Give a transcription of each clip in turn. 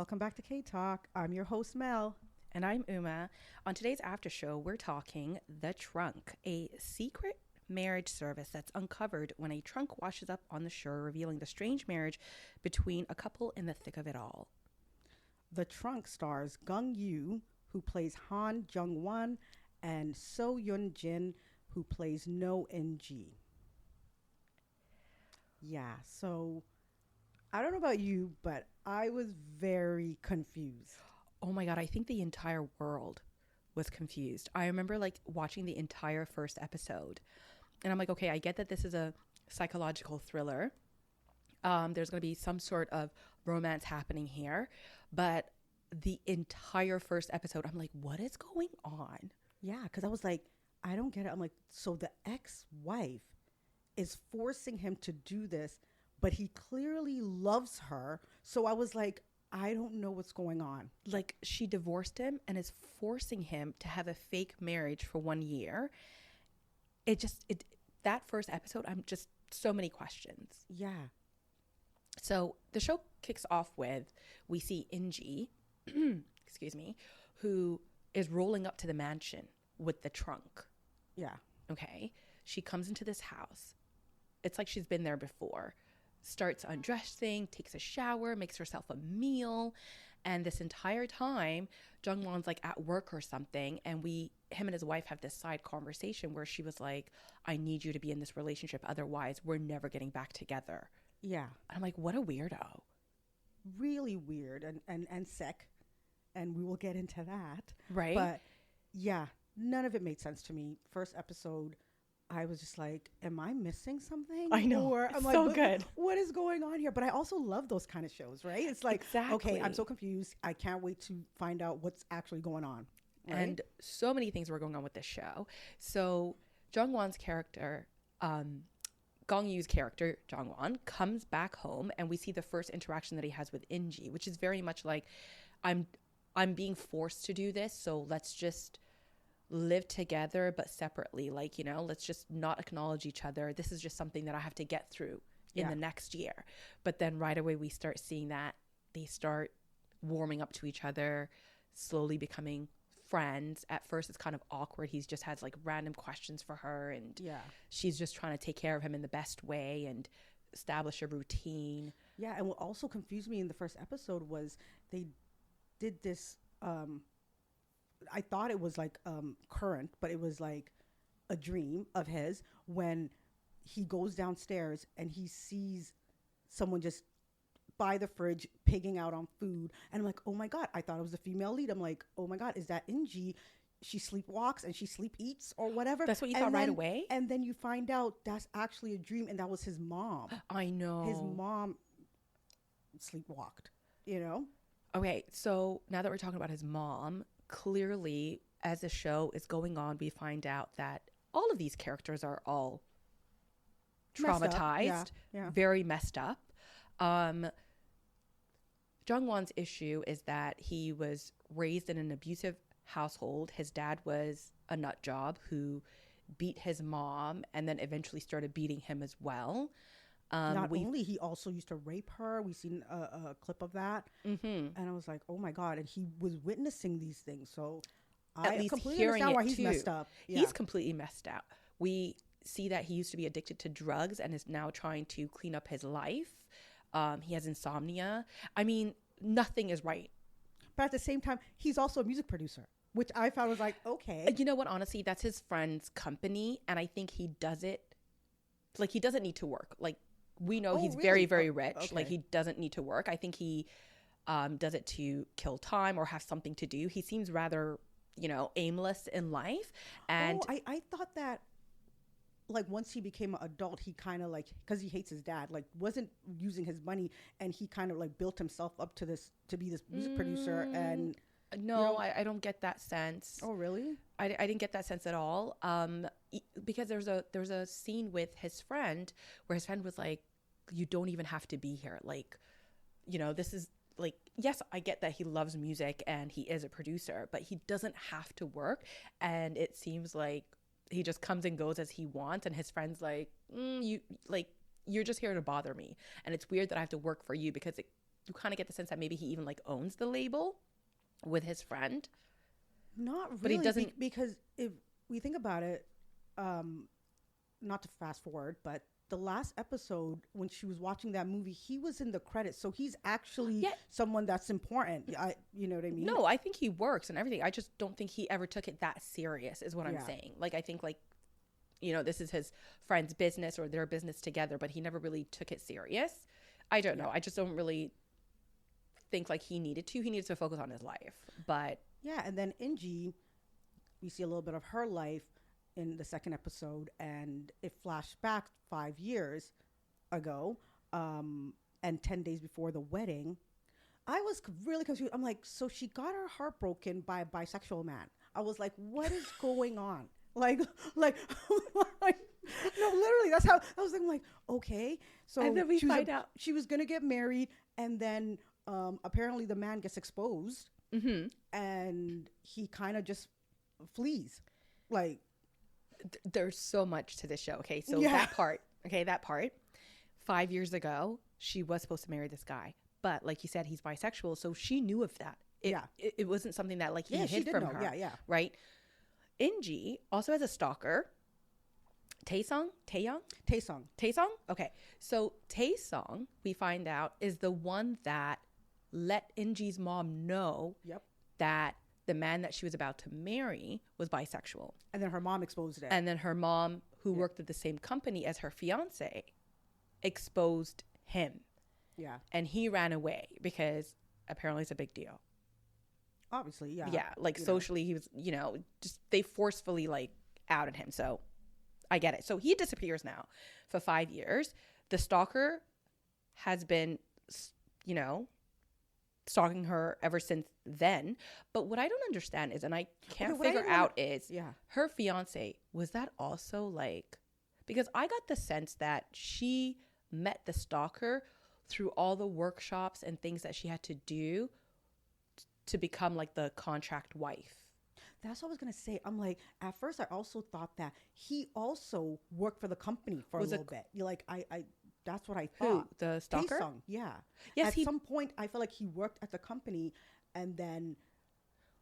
welcome back to K Talk. I'm your host, Mel. And I'm Uma. On today's after show, we're talking The Trunk, a secret marriage service that's uncovered when a trunk washes up on the shore, revealing the strange marriage between a couple in the thick of it all. The Trunk stars Gong Yu, who plays Han Jung-won, and So Hyun-jin, who plays No NG. Yeah, so I don't know about you, but I was very confused. Oh my God, I think the entire world was confused. I remember watching the entire first episode, and I'm like, okay, I get that this is a psychological thriller. There's going to be some sort of romance happening here, but the entire first episode, I'm like, what is going on? Yeah, because I was like, I don't get it. I'm like, so the ex-wife is forcing him to do this, but he clearly loves her. So I was like, I don't know what's going on. Like, she divorced him and is forcing him to have a fake marriage for 1 year. That first episode, I'm just so many questions. Yeah. So the show kicks off with, we see Inji, excuse me, who is rolling up to the mansion with the trunk. Yeah. Okay. She comes into this house. It's like she's been there before. Starts undressing, takes a shower, makes herself a meal. And this entire time, Jung-won's like at work or something. And him and his wife have this side conversation where she was like, I need you to be in this relationship. Otherwise, we're never getting back together. Yeah. And I'm like, what a weirdo. Really weird and sick. And we will get into that. Right. But yeah, none of it made sense to me. First episode, I was just like, am I missing something? I know. Or it's I'm so like, good. What is going on here? But I also love those kind of shows, right? It's like, Exactly. okay, I'm so confused. I can't wait to find out what's actually going on. Right? And so many things were going on with this show. So Jung-won's character, Gong Yu's character, Jung-won, comes back home and we see the first interaction that he has with Inji, which is very much like, I'm being forced to do this, so let's just live together but separately. Let's just not acknowledge each other. This is just something that I have to get through in the next year. But then right away we start seeing that they start warming up to each other, slowly becoming friends. At first it's kind of awkward. He's just has random questions for her, and she's just trying to take care of him in the best way and establish a routine. Yeah, and what also confused me in the first episode was they did this I thought it was current, but it was like a dream of his when he goes downstairs and he sees someone just by the fridge pigging out on food, and I'm like, oh my God, I thought it was a female lead. I'm like, oh my God, is that Inji? She sleepwalks and she sleep eats or whatever. That's what you thought right away? And then you find out that's actually a dream, and that was his mom. I know. His mom sleepwalked, Okay, so now that we're talking about his mom, clearly as the show is going on, we find out that all of these characters are all traumatized, very messed up. Jung-won's issue is that he was raised in an abusive household. His dad was a nut job who beat his mom and then eventually started beating him as well. Not only, he also used to rape her. We've seen a clip of that. And I was like, oh my God. And he was witnessing these things. So I completely understand why he's messed up. Yeah. He's completely messed up. We see that he used to be addicted to drugs and is now trying to clean up his life. He has insomnia. I mean, nothing is right. But at the same time, he's also a music producer, which I found was like, okay. You know what? Honestly, that's his friend's company. And I think he does it, he doesn't need to work. We know he's really? Very, very rich. Okay. He doesn't need to work. I think he does it to kill time or have something to do. He seems rather, aimless in life. And I thought that, once he became an adult, he kind of because he hates his dad, wasn't using his money, and he kind of built himself up to be this music producer. And no, I don't get that sense. Oh, really? I didn't get that sense at all. Because there's a scene with his friend where his friend was like, you don't even have to be here. This is yes, I get that he loves music and he is a producer, but he doesn't have to work. And it seems like he just comes and goes as he wants. And his friend's like, you're just here to bother me. And it's weird that I have to work for you because you kind of get the sense that maybe he even like owns the label with his friend. Not really, But he doesn't because if we think about it, not to fast forward, but the last episode when she was watching that movie, he was in the credits, so he's actually someone that's important. You know what I mean? No, I think he works and everything. I just don't think he ever took it that serious, is what I'm saying. Like, I think like, you know, this is his friend's business or their business together, but he never really took it serious. I don't know. I just don't really think like he needed to. He needed to focus on his life. But yeah, and then Inji, we see a little bit of her life in the second episode, and it flashed back 5 years ago, and 10 days before the wedding. I was really confused. I'm like, so she got her heart broken by a bisexual man. I was like, what is going on? Like, no, literally, that's how I was thinking. Like, okay, so and then we find out she was gonna get married, and then apparently the man gets exposed, and he kind of just flees. Like, there's so much to this show. Okay, so that part. 5 years ago, she was supposed to marry this guy, but like you said, he's bisexual, so she knew of that. It wasn't something that like he hid from her. Right. Inji also has a stalker, Taesong. Okay, so Taesong, we find out, is the one that let Inji's mom know that the man that she was about to marry was bisexual. And then her mom exposed it. And then her mom, who worked at the same company as her fiance, exposed him. Yeah. And he ran away because apparently it's a big deal. Obviously, yeah. Yeah, like socially, he was, you know, just they forcefully like outed him. So I get it. So he disappears now for 5 years. The stalker has been, you know, stalking her ever since then. But what I don't understand is, and I can't figure out is, her fiance, was that also like, because I got the sense that she met the stalker through all the workshops and things that she had to do to become like the contract wife. That's what I was going to say. I'm like, at first I also thought that he also worked for the company for a little bit. You're like, I that's what I thought. Who? The stalker? Taesong, yeah. Yes. At some point, I felt like he worked at the company, and then,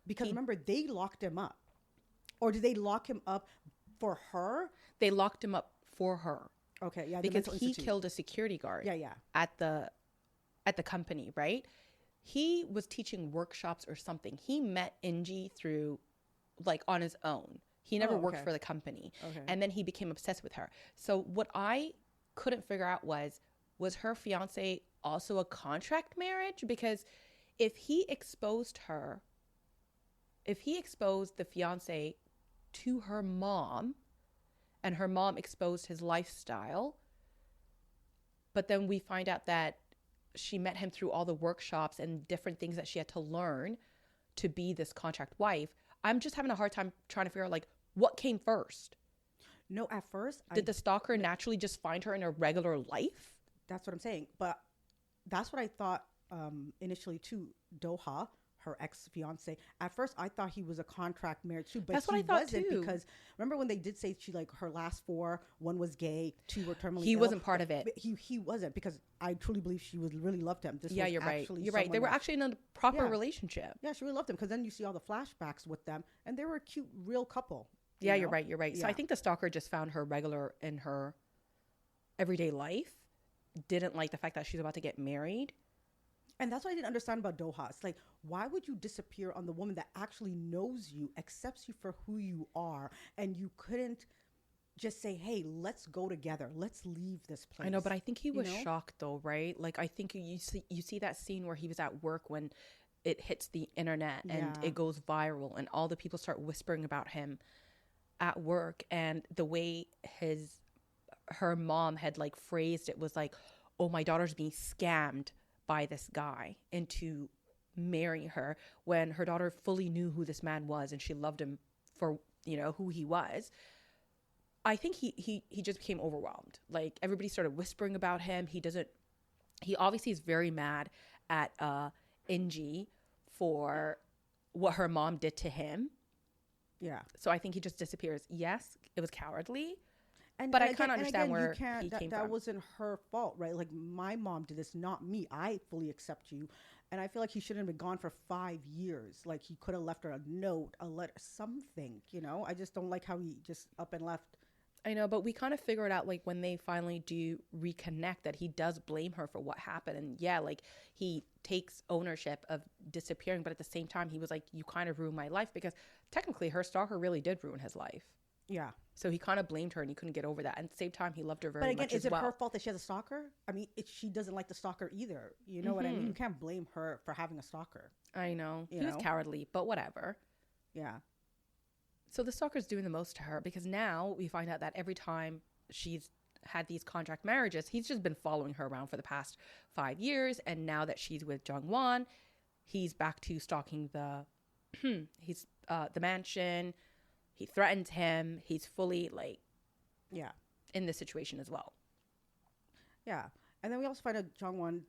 because remember, they locked him up. Or did they lock him up for her? They locked him up for her. Okay, yeah. Because he killed a security guard. Yeah. At the company, right? He was teaching workshops or something. He met Inji through, like, on his own. He never worked for the company. Okay. And then he became obsessed with her. So what I couldn't figure out was her fiance also a contract marriage? Because if he exposed the fiance to her mom, and her mom exposed his lifestyle, but then we find out that she met him through all the workshops and different things that she had to learn to be this contract wife, I'm just having a hard time trying to figure out, like, what came first? No, at first... Did the stalker naturally just find her in a regular life? That's what I'm saying. But that's what I thought initially too. Doha, her ex-fiance. At first, I thought he was a contract marriage too. But that's what I thought too. Because remember when they did say she, like, her last 4, 1 was gay, 2 were terminally ill. He wasn't part of it. He wasn't, because I truly believe she really loved him. You're right. You're right. They were actually in a proper relationship. Yeah, she really loved him, because then you see all the flashbacks with them, and they were a cute, real couple. Yeah, you're right. Yeah. So I think the stalker just found her regular in her everyday life, didn't like the fact that she's about to get married. And that's what I didn't understand about Doha. It's like, why would you disappear on the woman that actually knows you, accepts you for who you are, and you couldn't just say, hey, let's go together. Let's leave this place. I know, but I think he was shocked though, right? Like, I think you see that scene where he was at work when it hits the internet and it goes viral and all the people start whispering about him at work, and the way her mom had like phrased it was like, oh, my daughter's being scammed by this guy into marrying her, when her daughter fully knew who this man was and she loved him for, you know, who he was. I think he just became overwhelmed. Like, everybody started whispering about him. He obviously is very mad at Inji for what her mom did to him. Yeah. So I think he just disappears. Yes, it was cowardly. But I again, kind of understand you where can't. he came That from. wasn't her fault, right? Like my mom did this, not me. I fully accept you, and I feel like he shouldn't have been gone for 5 years. Like he could have left her a note, a letter, something. You know, I just don't like how he just up and left. I know, but we kind of figure it out like when they finally do reconnect that he does blame her for what happened. And yeah, like he takes ownership of disappearing, but at the same time, he was like, you kind of ruined my life because technically her stalker really did ruin his life. Yeah. So he kind of blamed her and he couldn't get over that. And at the same time, he loved her very But again, much is as it well. her fault that she has a stalker? I mean, she doesn't like the stalker either. You know what I mean? You can't blame her for having a stalker. I know. You He was know? cowardly, but whatever. Yeah. So the stalker's doing the most to her because now we find out that every time she's had these contract marriages, he's just been following her around for the past 5 years. And now that she's with Jung-won, he's back to stalking the mansion. He threatens him. He's fully like Yeah. in this situation as well. Yeah. And then we also find out Jong-won,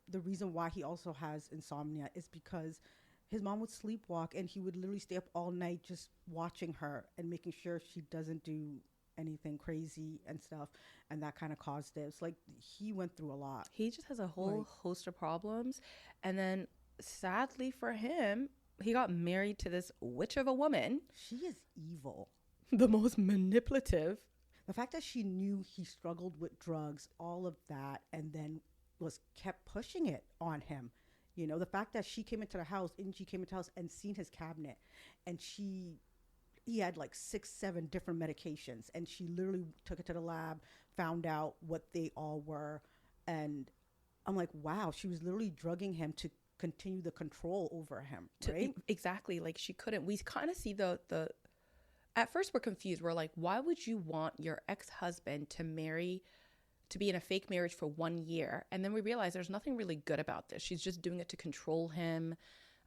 the reason why he also has insomnia is because his mom would sleepwalk and he would literally stay up all night just watching her and making sure she doesn't do anything crazy and stuff. And that kind of caused this. Like, he went through a lot. He just has a whole host of problems. And then sadly for him, he got married to this witch of a woman. She is evil. The most manipulative. The fact that she knew he struggled with drugs, all of that, and then kept pushing it on him. You know, the fact that she came into the house, Inji came into the house and seen his cabinet, and he had like 6-7 different medications, and she literally took it to the lab, found out what they all were, and I'm like, wow, she was literally drugging him to continue the control over him, right? Exactly. Like she couldn't. We kind of see the. At first, we're confused. We're like, why would you want your ex-husband to be in a fake marriage for 1 year? And then we realize there's nothing really good about this. She's just doing it to control him.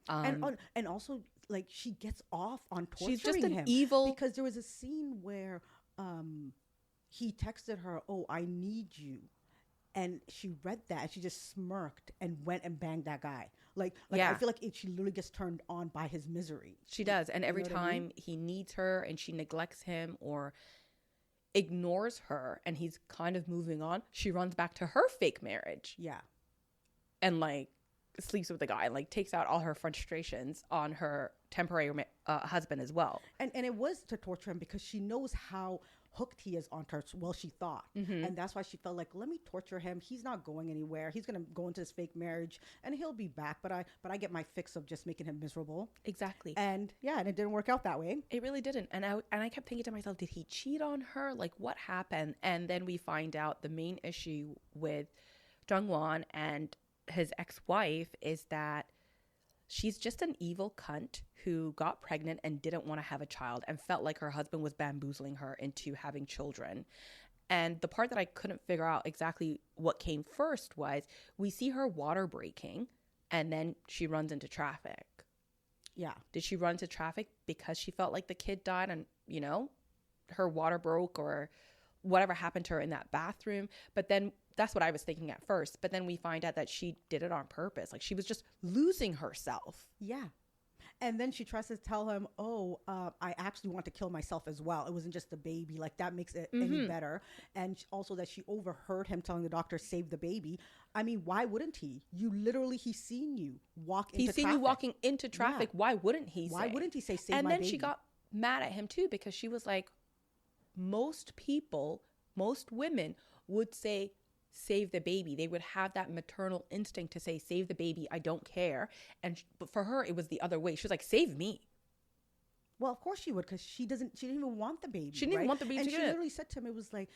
And also, like, she gets off on torturing him. She's just an evil. Because there was a scene where he texted her, "Oh, I need you." And she read that and she just smirked and went and banged that guy. Like Yeah. I feel like she literally gets turned on by his misery. She does. And every know what I time mean? he needs her and she neglects him or ignores her and he's kind of moving on, she runs back to her fake marriage Yeah. and like sleeps with the guy and like takes out all her frustrations on her temporary husband as well. And it was to torture him because she knows how hooked he is on her. Well, she thought. And that's why she felt like, let me torture him. He's not going anywhere. He's going to go into this fake marriage and he'll be back. But I get my fix of just making him miserable. Exactly. And yeah, and it didn't work out that way. It really didn't. And I kept thinking to myself, did he cheat on her? Like what happened? And then we find out the main issue with Jung-won and his ex-wife is that she's just an evil cunt who got pregnant and didn't want to have a child and felt like her husband was bamboozling her into having children. And the part that I couldn't figure out exactly what came first was we see her water breaking and then she runs into traffic. Yeah. Did she run into traffic because she felt like the kid died and, you know, her water broke or whatever happened to her in that bathroom? But then that's what I was thinking at first. But then we find out that she did it on purpose. Like she was just losing herself. Yeah. And then she tries to tell him, oh, I actually want to kill myself as well. It wasn't just the baby. Like, that makes it any better. And also that she overheard him telling the doctor, save the baby. I mean, why wouldn't he? He's seen you walk into traffic. He's seen you walking into traffic. Yeah. Why wouldn't he Why wouldn't he say, save my baby? And then she got mad at him, too, because she was like, most women would say, save the baby. They would have that maternal instinct to say, save the baby. I don't care. But for her, it was the other way. She was like, save me. Well, of course she would, because she didn't even want the baby. She didn't even want the baby. And she literally said to him, it was like,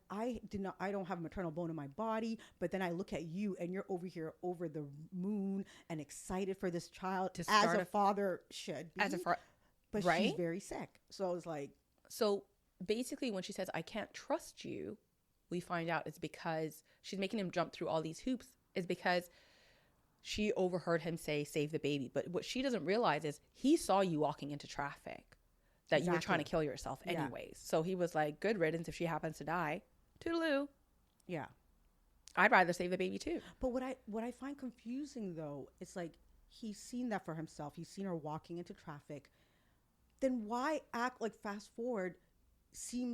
I don't have a maternal bone in my body, but then I look at you and you're over here over the moon and excited for this child as a father should be. But right? She's very sick. So I was like. So basically when she says, I can't trust you, we find out it's because she's making him jump through all these hoops is because she overheard him say, save the baby. But what she doesn't realize is he saw you walking into traffic, that you were trying to kill yourself anyways. Yeah. So he was like, good riddance if she happens to die. Toodaloo. Yeah. I'd rather save the baby too. But what I find confusing though, it's like he's seen that for himself. He's seen her walking into traffic. Then why act like fast forward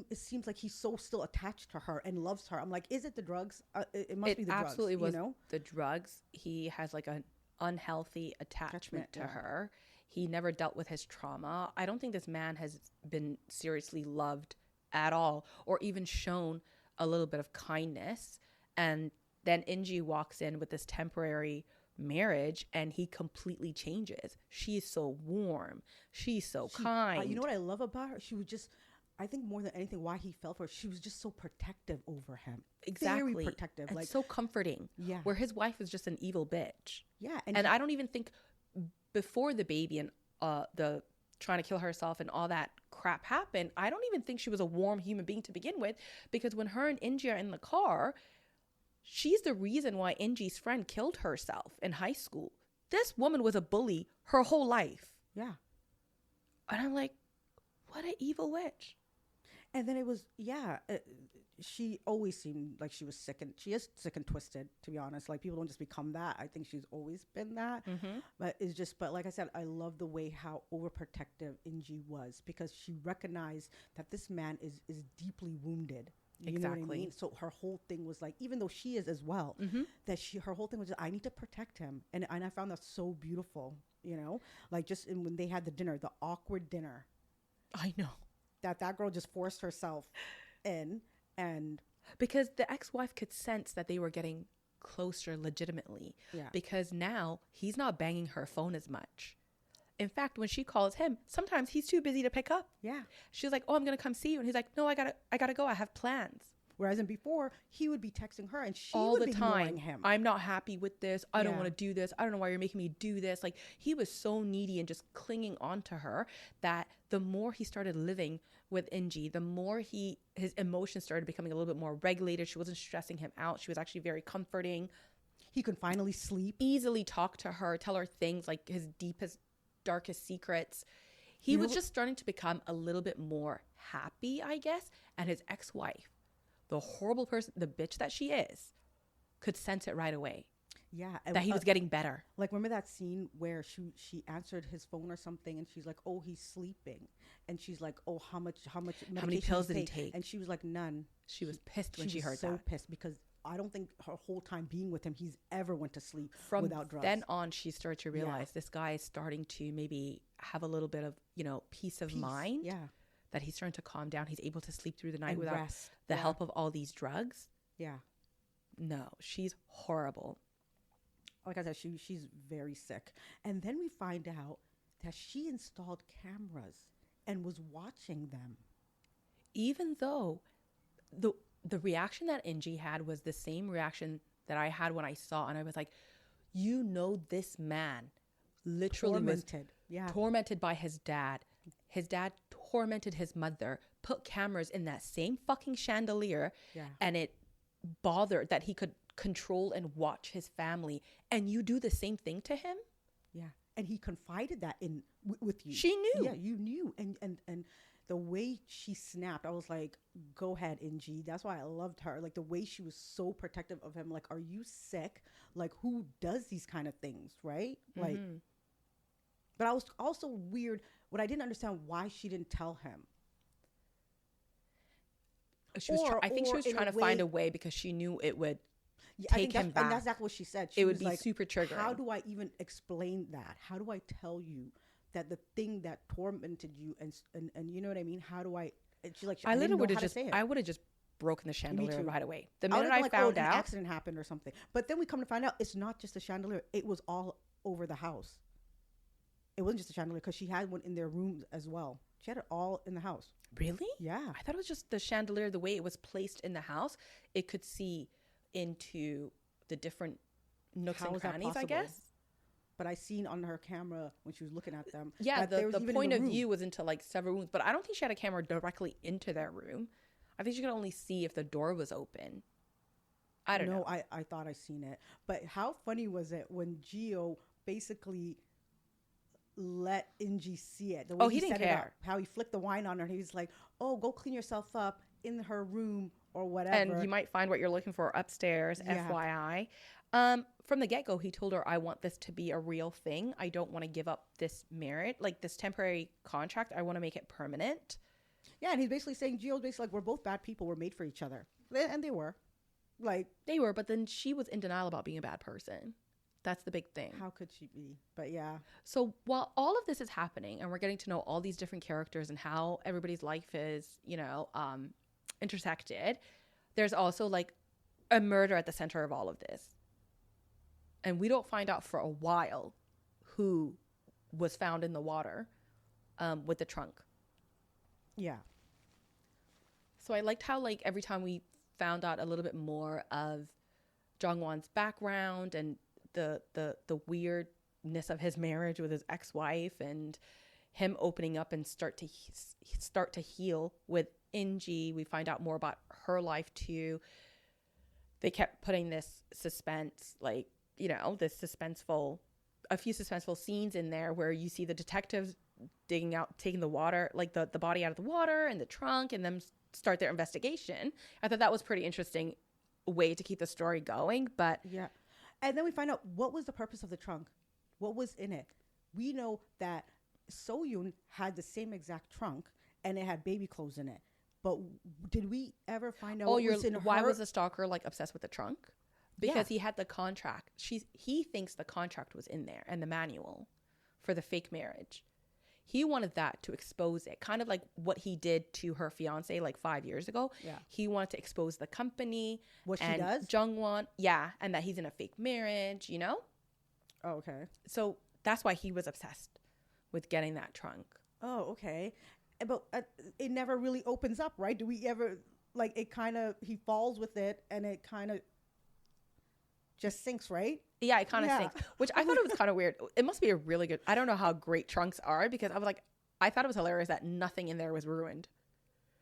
it seems like he's so still attached to her and loves her. I'm like, is it the drugs? It must be the drugs. It absolutely was, you know? the drugs. He has like an unhealthy attachment to her. He never dealt with his trauma. I don't think this man has been seriously loved at all, or even shown a little bit of kindness. And then Inji walks in with this temporary marriage, and he completely changes. She's so warm. She's so kind. You know what I love about her? She was just, I think more than anything, why he fell for her, she was just so protective over him. Exactly. Very protective. And like so comforting. Yeah. Where his wife is just an evil bitch. Yeah. And I don't even think before the baby and the trying to kill herself and all that crap happened, I don't even think she was a warm human being to begin with, because when her and Inji are in the car, she's the reason why Inji's friend killed herself in high school. This woman was a bully her whole life. Yeah. And I'm like, what an evil witch. And then it was, she always seemed like she was sick, and she is sick and twisted, to be honest. Like, people don't just become that. I think she's always been that. But it's just, but like I said, I love the way how overprotective Inji was, because she recognized that this man is deeply wounded. You know what I mean? So her whole thing was like, even though she is as well, that her whole thing was just, I need to protect him. And I found that so beautiful, you know? Like, just when they had the dinner, the awkward dinner. I know. That girl just forced herself in, and because the ex-wife could sense that they were getting closer legitimately. Yeah. Because now he's not banging her phone as much. In fact, when she calls him, sometimes he's too busy to pick up. Yeah. She's like, "Oh, I'm gonna come see you," and he's like, "No, I gotta go. I have plans." Whereas in before, he would be texting her, and she all would the be time. ignoring him. I'm not happy with this. I don't want to do this. I don't know why you're making me do this. Like, he was so needy and just clinging on to her that the more he started living with Inji, the more his emotions started becoming a little bit more regulated. She wasn't stressing him out. She was actually very comforting. He could finally sleep. Easily talk to her, tell her things like his deepest, darkest secrets. He was just starting to become a little bit more happy, I guess. And his ex-wife, the horrible person, the bitch that she is, could sense it right away. Yeah. That he was getting better. Like, remember that scene where she answered his phone or something, and she's like, "Oh, he's sleeping." And she's like, "Oh, how many pills did he take?" And she was like, "None." She was pissed when she heard that. So pissed, because I don't think her whole time being with him, he's ever went to sleep without drugs. Then on, she started to realize this guy is starting to maybe have a little bit of, peace of mind. Yeah. That he's starting to calm down. He's able to sleep through the night without rest. the help of all these drugs. Yeah. No, she's horrible. Like I said, she's very sick. And then we find out that she installed cameras and was watching them. Even though the reaction that Inji had was the same reaction that I had when I saw, and I was like, this man literally was tormented by his dad. His dad tormented his mother, put cameras in that same fucking chandelier, and it bothered that he could control and watch his family, and you do the same thing to him. Yeah. And he confided that with you. She knew. Yeah, you knew. And the way she snapped, I was like, go ahead, Inji. That's why I loved her. Like, the way she was so protective of him. Like, are you sick? Like, who does these kind of things, right? Like, but I was also weird. What I didn't understand, why she didn't tell him. I think she was trying to find a way, because she knew it would take him back. And that's exactly what she said. It would be like, super triggering. How do I even explain that? How do I tell you that the thing that tormented you and you know what I mean? How do I? And she's like, I would have just broken the chandelier right away. The minute I found out, an accident happened or something. But then we come to find out it's not just the chandelier. It was all over the house. It wasn't just the chandelier, because she had one in their rooms as well. She had it all in the house. Really? Yeah. I thought it was just the chandelier, the way it was placed in the house. It could see into the different nooks and crannies, I guess. But I seen on her camera when she was looking at them. Yeah, the point of view was into like several rooms. But I don't think she had a camera directly into their room. I think she could only see if the door was open. I don't know. I thought I seen it. But how funny was it when Gio basically let Inji see it? The way he didn't care. It up, how he flicked the wine on her. He was like, "Oh, go clean yourself up in her room or whatever. And you might find what you're looking for upstairs, FYI." From the get-go, he told her, "I want this to be a real thing. I don't want to give up this marriage, like this temporary contract. I want to make it permanent." Yeah, and he's basically saying Gio's basically like, we're both bad people. We're made for each other. And they were. Like, They were, but then she was in denial about being a bad person. That's the big thing. how could she be? But yeah. So while all of this is happening and we're getting to know all these different characters and how everybody's life is, intersected, there's also like a murder at the center of all of this. And we don't find out for a while who was found in the water with the trunk. Yeah. So I liked how like every time we found out a little bit more of Jong-won's background and the weirdness of his marriage with his ex-wife and him opening up and start to heal with In-ji. We find out more about her life too. They kept putting this suspense, like, this a few suspenseful scenes in there where you see the detectives digging out, taking the water, like the body out of the water and the trunk, and them start their investigation. I thought that was pretty interesting way to keep the story going. But yeah. And then we find out what was the purpose of the trunk. What was in it? We know that So-yoon had the same exact trunk and it had baby clothes in it. But did we ever find out what was in why her? was the stalker like obsessed with the trunk? Because Yeah. he had the contract. He thinks the contract was in there and the manual for the fake marriage. He wanted that to expose it, kind of like what he did to her fiance like 5 years ago. Yeah. He wanted to expose the company. What she and does? Jung-won, yeah, and that he's in a fake marriage, Oh, okay. So that's why he was obsessed with getting that trunk. Oh, okay. But it never really opens up, right? Do we ever, like, it kind of, he falls with it and it kind of just sinks, right? Yeah, it kind of Yeah. sinks, which I thought it was kind of weird. It must be a really good, I don't know how great trunks are, because I was like, I thought it was hilarious that nothing in there was ruined.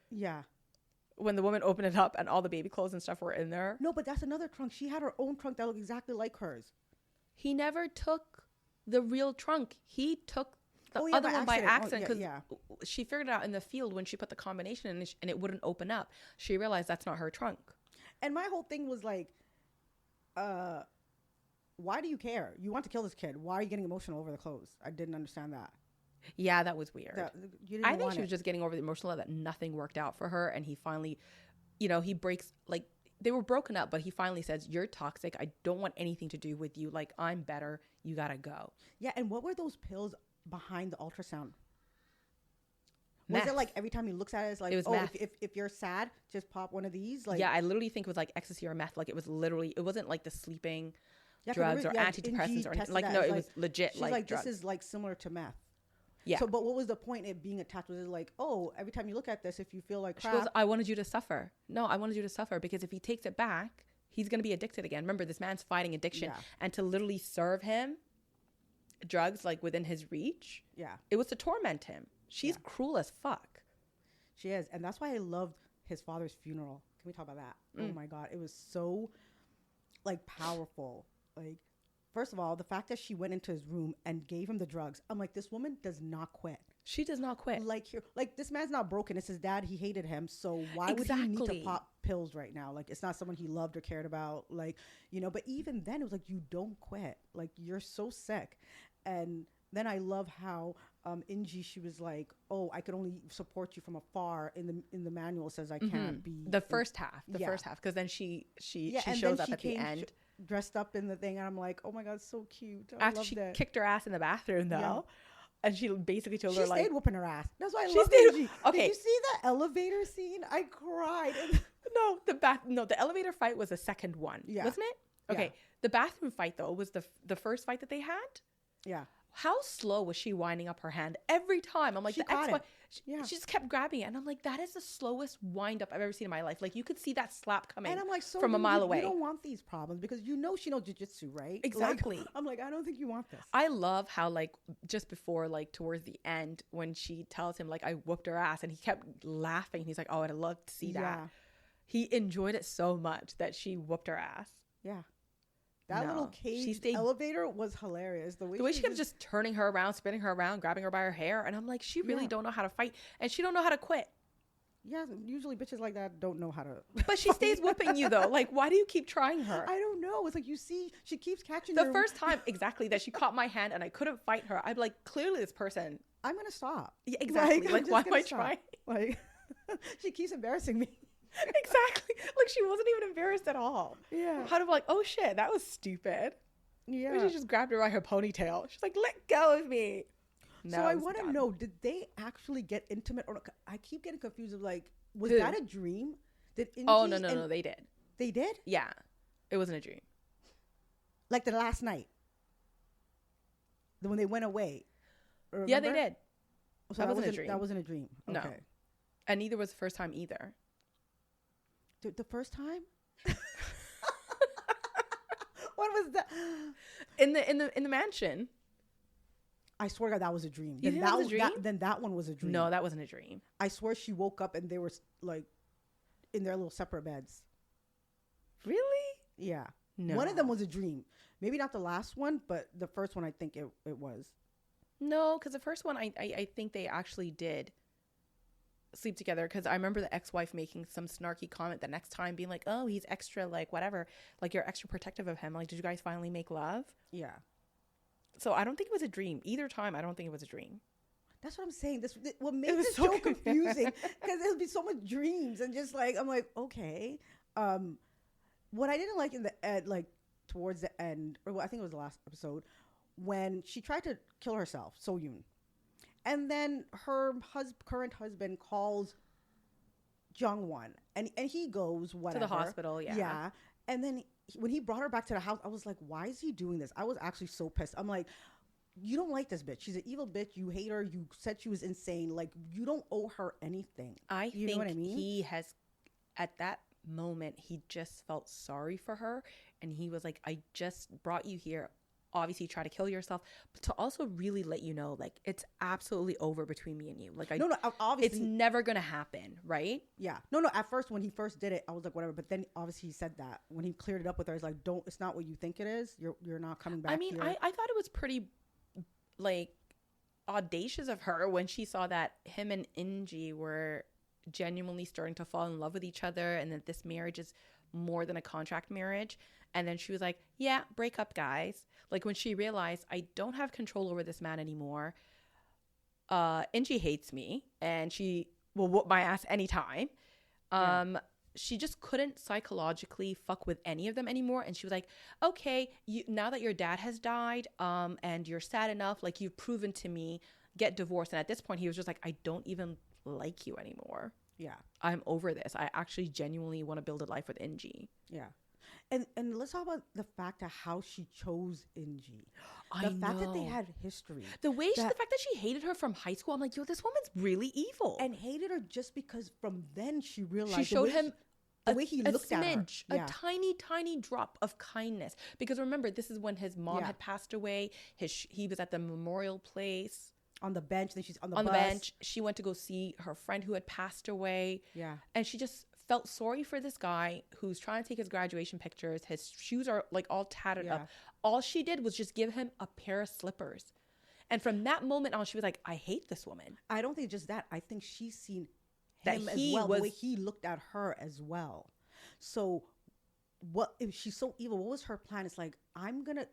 Yeah. When the woman opened it up and all the baby clothes and stuff were in there. No, but that's another trunk. She had her own trunk that looked exactly like hers. He never took the real trunk. He took the Oh, yeah, other by one by accident. accident because Yeah. she figured it out in the field when she put the combination in and it wouldn't open up. She realized that's not her trunk. And my whole thing was like, why do you care? You want to kill this kid. Why are you getting emotional over the clothes? I didn't understand that. Yeah, that was weird. You didn't I think want she was it. just getting over the emotional that nothing worked out for her. And he finally, he breaks, like, they were broken up, but he finally says, "You're toxic. I don't want anything to do with you. Like, I'm better. You got to go." Yeah, and what were those pills behind the ultrasound? Was Meth. it like every time he looks at it, it's like, It was oh, meth. if you're sad, just pop one of these? Like, Yeah, I literally think it was like ecstasy or meth. Like, it wasn't like the sleeping yeah, 'cause drugs or yeah, antidepressants NG or anything. tested Like, that. no, It's it was legit she's like, like, drugs. this is like similar to meth. Yeah. So, but what was the point in it being attached? Was it like, oh, every time you look at this, if you feel like She crap, goes, "I wanted you to suffer." No, I wanted you to suffer because if he takes it back, he's going to be addicted again. Remember, this man's fighting addiction. Yeah. And to literally serve him drugs like within his reach, yeah, it was to torment him. She's cruel as fuck. she is, and that's why I loved his father's funeral. Can we talk about that? Oh my god, it was so like powerful. Like, first of all, the fact that she went into his room and gave him the drugs. I'm like, this woman does not quit. She does not quit. Like this man's not broken. It's his dad. He hated him. So why would he need Exactly. to pop pills right now? Like, it's not someone he loved or cared about. Like, but even then it was like, you don't quit. Like, you're so sick. And then I love how Inji, she was like, oh, I could only support you from afar. In the manual it says I can't be The first half, Yeah. because then she and then shows up she at the came end. dressed up in the thing, and I'm like, oh my god, so cute. I After loved she it. kicked her ass in the bathroom, though. Yeah. And she basically told She her, like, stayed whooping her ass. That's why I She love stayed- Inji. okay. Did you see the elevator scene? I cried. the elevator fight was the second one, Yeah. wasn't it? Okay. Yeah. The bathroom fight, though, was the first fight that they had. Yeah. How slow was she winding up her hand every time? I'm like, She the caught ex-wife, it. Yeah. she just kept grabbing it. And I'm like, that is the slowest wind up I've ever seen in my life. Like, you could see that slap coming And I'm like, so from a mile away. You don't want these problems because she knows jiu-jitsu, right? Exactly. Like, I'm like, I don't think you want this. I love how, like, just before, like, towards the end, when she tells him, like, I whooped her ass, and he kept laughing. He's like, oh, I'd love to see that. Yeah. He enjoyed it so much that she whooped her ass. Yeah. That No. little She cage stayed- elevator was hilarious. The way, The way she kept just turning her around, spinning her around, grabbing her by her hair. And I'm like, she really don't know how to fight. And she don't know how to quit. Yeah, usually bitches like that don't know how to. But she stays whooping you, though. Like, why do you keep trying her? I don't know. It's like, you see, she keeps catching The your- first time, exactly, that she caught my hand and I couldn't fight her, I'm like, clearly this person. I'm going to stop. Yeah, exactly. I'm Like, just why am gonna I stop. trying? Like, She keeps embarrassing me. Exactly. Like she wasn't even embarrassed at all. Yeah. Kind of like, oh shit, that was stupid. Yeah. She just grabbed her by her ponytail. She's like, let go of me. So I want to know, did they actually get intimate or not? I keep getting confused of like, was that a dream? Did Oh, no, they did. They did? Yeah. It wasn't a dream. Like the last night. When they went away. Remember? Yeah, they did. So that wasn't a dream. That wasn't a dream. Okay. No. And neither was the first time either. The first time? What was that? In the mansion. I swear to God, that was a dream. You think that was a dream? Then that one was a dream. No, that wasn't a dream. I swear she woke up and they were like in their little separate beds. Really? Yeah. No. One of them was a dream. Maybe not the last one, but the first one I think it was. No, because the first one I think they actually did sleep together, because I remember the ex-wife making some snarky comment the next time being like, oh, he's extra like whatever, like you're extra protective of him, like did you guys finally make love? Yeah. So I don't think it was a dream either time. I don't think it was a dream. That's what I'm saying. What makes it so confusing, because there'll be so much dreams and just like I'm like, okay. What I didn't like in the like towards the end, or I think it was the last episode, when she tried to kill herself, So-yoon. And then her current husband calls Jung-won, and he goes whatever. To the hospital, yeah. Yeah. And then when he brought her back to the house, I was like, why is he doing this? I was actually so pissed. I'm like, you don't like this bitch. She's an evil bitch. You hate her. You said she was insane. Like, you don't owe her anything. You know what I mean? He has, at that moment, he just felt sorry for her. And he was like, I just brought you here. Obviously try to kill yourself, but to also really let you know, like, it's absolutely over between me and you. Like, no, obviously it's never gonna happen, right? Yeah, no. At first, when he first did it, I was like, whatever. But then, obviously, he said that when he cleared it up with her, he's like, don't. It's not what you think it is. You're not coming back. I mean, here. I thought it was pretty, like, audacious of her when she saw that him and Inji were genuinely starting to fall in love with each other, and that this marriage is more than a contract marriage. And then she was like, yeah, break up, guys. Like, when she realized, I don't have control over this man anymore. Inji hates me, and she will whoop my ass anytime. She just couldn't psychologically fuck with any of them anymore. And she was like, okay, now that your dad has died, and you're sad enough, like, you've proven to me, get divorced. And at this point, he was just like, I don't even like you anymore. Yeah. I'm over this. I actually genuinely want to build a life with Inji. Yeah. And let's talk about the fact of how she chose Inji. The fact that they had history. The fact that she hated her from high school. I'm like, yo, this woman's really evil. And hated her just because from then she realized she showed him the way he looked at her. A tiny, tiny drop of kindness. Because remember, this is when his mom had passed away. He was at the memorial place. On the bench. Then she's on the bus. Bench. She went to go see her friend who had passed away. Yeah. And she just felt sorry for this guy who's trying to take his graduation pictures. His shoes are like all tattered up. All she did was just give him a pair of slippers. And from that moment on, she was like, I hate this woman. I don't think just that. I think she's seen him as well, the way he looked at her as well. So what if she's so evil? What was her plan? It's like, I'm going to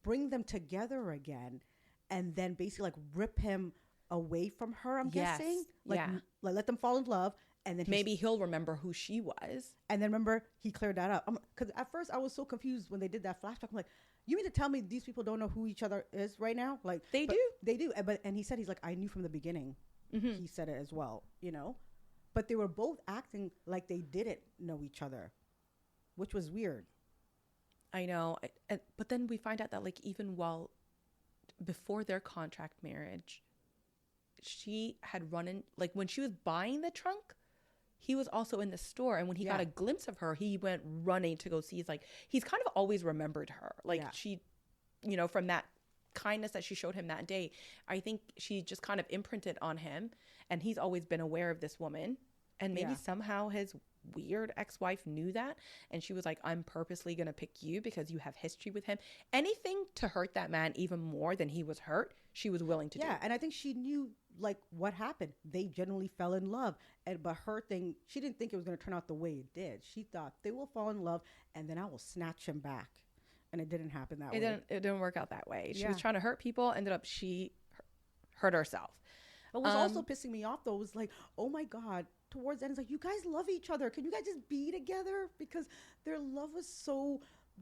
bring them together again and then basically like rip him away from her, I'm guessing. Like, like let them fall in love. And then maybe he'll remember who she was. And then remember, he cleared that up. Because at first I was so confused when they did that flashback. I'm like, you mean to tell me these people don't know who each other is right now? Like They do. And he said, he's like, I knew from the beginning. Mm-hmm. He said it as well, you know? But they were both acting like they didn't know each other, which was weird. I know. But then we find out that, like, even before their contract marriage, she had run in, like, when she was buying the trunk, he was also in the store. And when he got a glimpse of her, he went running to go see. He's kind of always remembered her. Like, she, you know, from that kindness that she showed him that day, I think she just kind of imprinted on him. And he's always been aware of this woman. And maybe somehow his weird ex-wife knew that. And she was like, I'm purposely going to pick you because you have history with him. Anything to hurt that man even more than he was hurt, she was willing to do. Yeah, and I think she knew, like, what happened. They generally fell in love. But her thing, she didn't think it was going to turn out the way it did. She thought they will fall in love and then I will snatch him back. And it didn't happen that way. It didn't work out that way. She was trying to hurt people. Ended up she hurt herself. What was also pissing me off though was like, oh my god, towards the end it's like, you guys love each other. Can you guys just be together? Because their love was so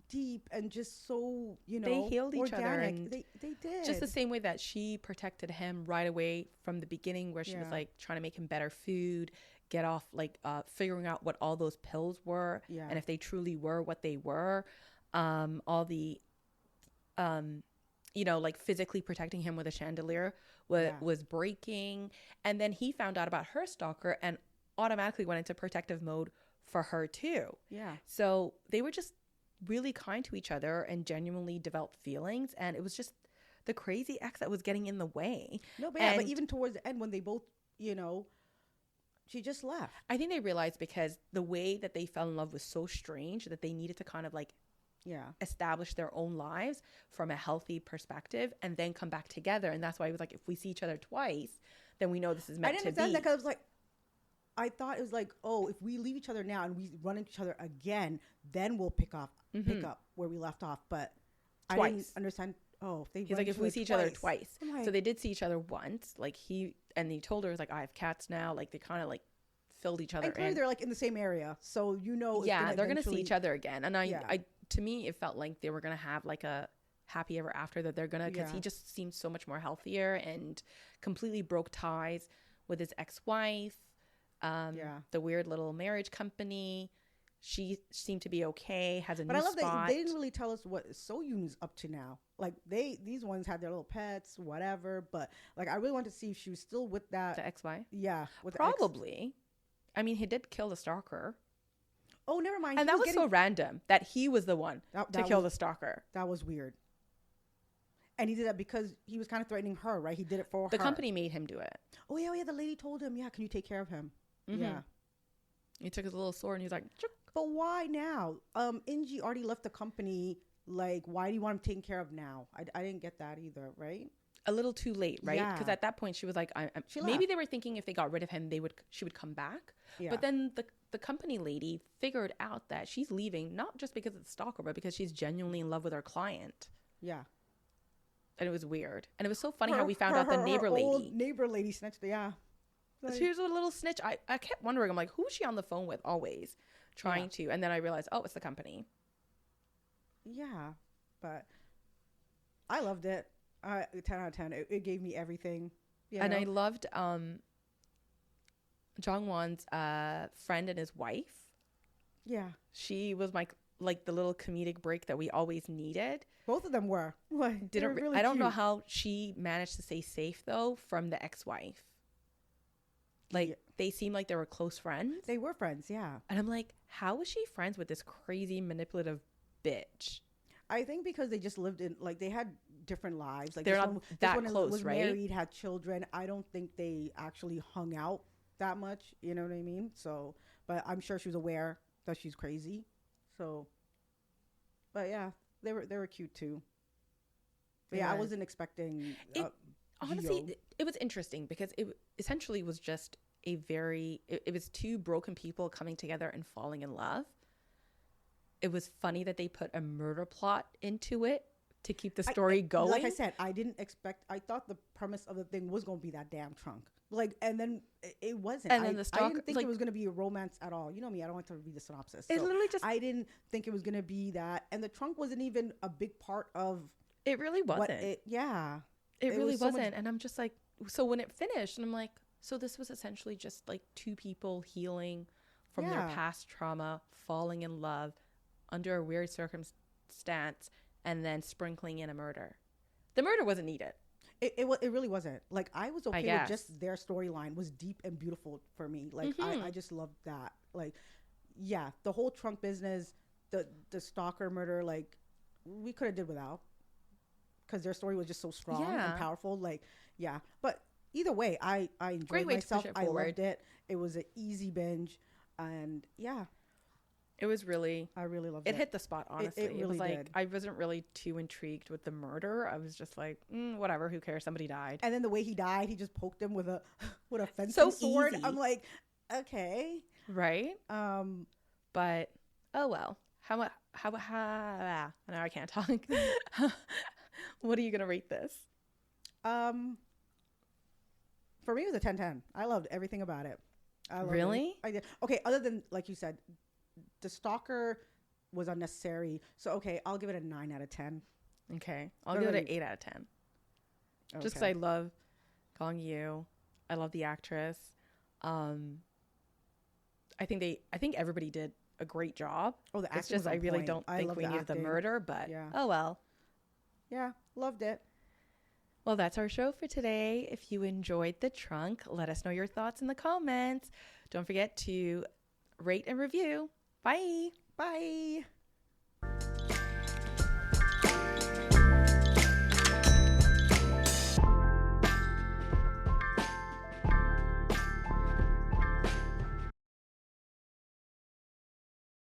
deep and just so, they healed each other, organic. and They did. just the same way that she protected him right away from the beginning, where she was like trying to make him better food, get off like figuring out what all those pills were, and if they truly were what they were, all the like physically protecting him with a chandelier was breaking. And then he found out about her stalker and automatically went into protective mode for her too. Yeah. So they were just really kind to each other and genuinely developed feelings. And it was just the crazy ex that was getting in the way. No, but even towards the end when they both, she just left. I think they realized because the way that they fell in love was so strange that they needed to kind of like establish their own lives from a healthy perspective and then come back together. And that's why it was like, if we see each other twice, then we know this is meant to be. I didn't understand that because I thought it was like, oh, if we leave each other now and we run into each other again, then we'll pick up where we left off. But twice. I didn't understand. Oh, he's like, if we see each other twice. Like, so they did see each other once. Like he told her, like, I have cats now. Like they kind of like filled each other in. Clearly they're like in the same area. So, yeah, they're going to see each other again. And I to me, it felt like they were going to have like a happy ever after, that they're going to, because he just seemed so much more healthier and completely broke ties with his ex-wife. The weird little marriage company. She seemed to be okay, has a new spot. But I love that they didn't really tell us what Soyun's up to now. Like these ones had their little pets, whatever. But like, I really wanted to see if she was still with that. The ex-wife? Yeah. With probably. I mean, he did kill the stalker. Oh, never mind. And that was so random that he was the one to kill the stalker. That was weird. And he did that because he was kind of threatening her, right? He did it for her. The company made him do it. Oh, yeah. The lady told him, can you take care of him? Mm-hmm. Yeah. He took his little sword and he was like, Chuk. But why now? Inji already left the company. Like, why do you want him taken care of now? I didn't get that either, right? A little too late, right? Because at that point she was like, maybe they were thinking if they got rid of him, she would come back. Yeah. But then the company lady figured out that she's leaving not just because of the stalker, but because she's genuinely in love with her client. Yeah. And it was weird. And it was so funny how we found out the neighbor lady. Old neighbor lady snitched. Yeah. Like, she was a little snitch. I kept wondering, I'm like, who is she on the phone with always trying to? And then I realized, oh, it's the company. Yeah. But I loved it. 10 out of 10. It gave me everything. And I loved Jongwon's friend and his wife. Yeah. She was like the little comedic break that we always needed. Both of them were. Really I don't know how she managed to stay safe though from the ex-wife. Like they seemed like they were close friends. They were friends, yeah. And I'm like, how was she friends with this crazy manipulative bitch? I think because they just lived in, like, they had different lives. Like, they're not that close, was right? Married, had children. I don't think they actually hung out that much. You know what I mean? So, but I'm sure she was aware that she's crazy. So, but yeah, they were cute too. But yeah, I wasn't expecting. Honestly, it was interesting because it essentially was just it was two broken people coming together and falling in love. It was funny that they put a murder plot into it to keep the story going. Like I said, I thought the premise of the thing was going to be that damn trunk. Like, and then it wasn't. And then the stalker, I didn't think it was going to be a romance at all. You know me, I don't like to read the synopsis. It literally just. I didn't think it was going to be that. And the trunk wasn't even a big part of. It really wasn't. It really wasn't. And I'm just like, so when it finished, and I'm like, so this was essentially just like two people healing from their past trauma, falling in love under a weird circumstance, and then sprinkling in a murder. The murder wasn't needed. It really wasn't. Like, I was okay with just their storyline was deep and beautiful for me. Like, I just loved that. Like, yeah, the whole trunk business, the stalker murder, like, we could have did without, because their story was just so strong and powerful. Like, yeah. But either way, I enjoyed myself. I loved it. It was an easy binge. And yeah. It was really. I really loved it. It hit the spot, honestly. It really was like, did. I wasn't really too intrigued with the murder. I was just like, whatever, who cares? Somebody died. And then the way he died, he just poked him with a fencing sword. Easy. I'm like, okay. Right? But, oh well. How now I can't talk. What are you going to rate this? For me, it was a 10/10. I loved everything about it. I loved Really? it. I did. Okay, other than, like you said, the stalker was unnecessary. So, okay, I'll give it a 9 out of 10. Okay. I'll give it an 8 out of 10. Just because I love Gong Yoo. I love the actress. I think everybody did a great job. Oh, the acting It's just was on I really point. don't I think love we the needed the acting. murder, but Yeah. oh well. Yeah, loved it. Well, that's our show for today. If you enjoyed The Trunk, let us know your thoughts in the comments. Don't forget to rate and review. Bye. Bye.